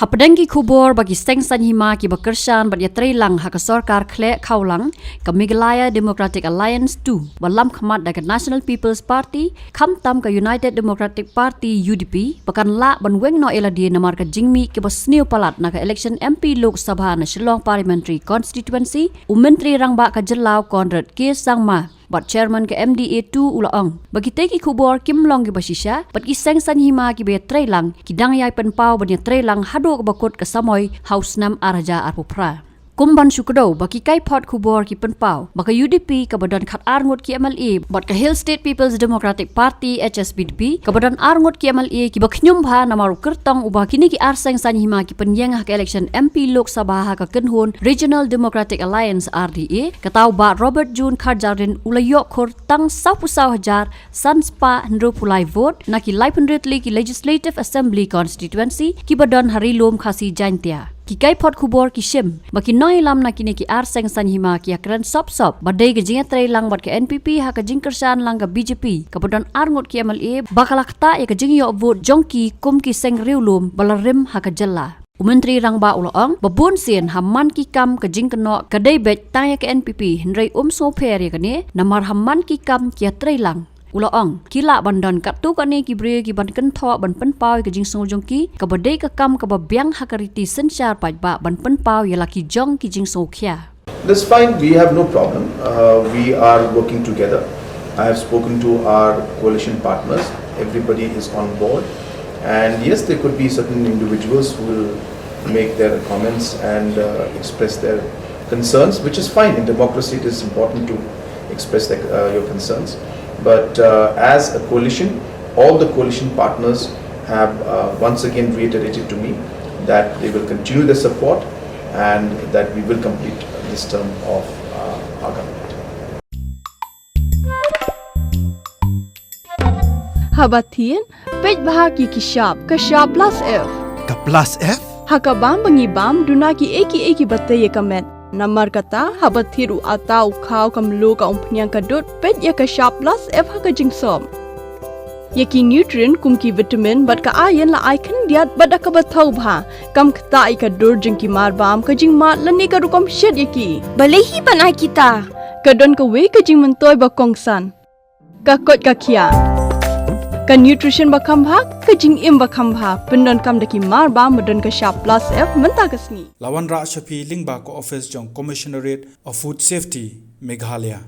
Hapadengki kubor bagi stengsan hima ki Kyrshan bat Ïatreilang hak sorkar kle kaulang ke Meghalaya Democratic Alliance 2 balam khamat daga National People's Party kham tam ke United Democratic Party UDP bakan la ban weng no eladi namar ke jingmi ke basniu palat na ke election MP Lok Sabha na Shillong Parliamentary Constituency Menteri rang ba ke Jelau Konrad Kyrshan bat chairman ke MDA-II ulaong bagi teki kubor kimlong ke basisha bat ki sengsan hima ki Ïatreilang ki dangyai penpau ban Ïatreilang Haduh ke bakut ke samoy haus nam araja arpupra kumban syukdo bagi kai pot kubor ki penpau baka UDP ke badan khat arngut ki MLA bat ke Hill State People's Democratic Party HSBDP ke badan arngut ki MLA ki baknyum bha namaru kertong ubah kini ki arseng san hima ki penyeng ke election MP Lok Sabha ke kenhun Regional Democratic Alliance RDA ketau ba Robert June Kharjarin ulayok khor tang 10,000 sanspa hendro pulai vote na ki 500 ki Legislative Assembly Constituency ki badan harilom khasi jantia ki kai pot kubor ki shim baki noi lam na kini ki arseng san hima ki akran sop badai ke Ïatreilang bat ke NPP ha ke Kyrshan lang ke BJP ke badan arngut ki MLA bakalakta ya ke yo vote jongki kum ki seng riulum balarim ha ke jella Menteri rang ba ulaong babun sien hamman ki kam ke jingkeno kadai bet tang ya ke NPP hendrai so per ya kene namar hamman ki kam ki Ïatreilang ulaong kila bandan kat tu kani ki bre ki ban kentho ban penpau ke jing song jongki ke badai ke kam ke babyang hakariti senchar paj ba ban penpau ya laki jong ki jing so khia. That's fine, we have no problem. We are working together. I have spoken to our coalition partners. Everybody is on board. And yes, there could be certain individuals who will make their comments and express their concerns, which is fine. In democracy, it is important to express your concerns. But as a coalition, all the coalition partners have once again reiterated to me that they will continue their support and that we will complete this term of our government. Habatin, pej bahagi kishab, kashab plus F. Ka plus F? Hakabam bangibam dunaki eki bataye kamet. Namar kata habat thiru atau kau kamlu ka umpnyang kadut pet ya ka sharp plus F ka jingsom. Yaki nutrient kum ki vitamin bat ka iron la icon diat bat ka bathau bha kam kata I ka dur jing ki mar bam ka jing mat lani ka rukom shed yaki. Balehi panai kita. Ka don ka we ka jing mentoy ba kongsan. Ka kot ka kia. Ka nutrition ba khambha ka jing im ba khambha pendon kam daki mar ba modon ka sharp plus F menta kasni Lawan Ra Shafi Lingba ko office jong Commissionerate of Food Safety Meghalaya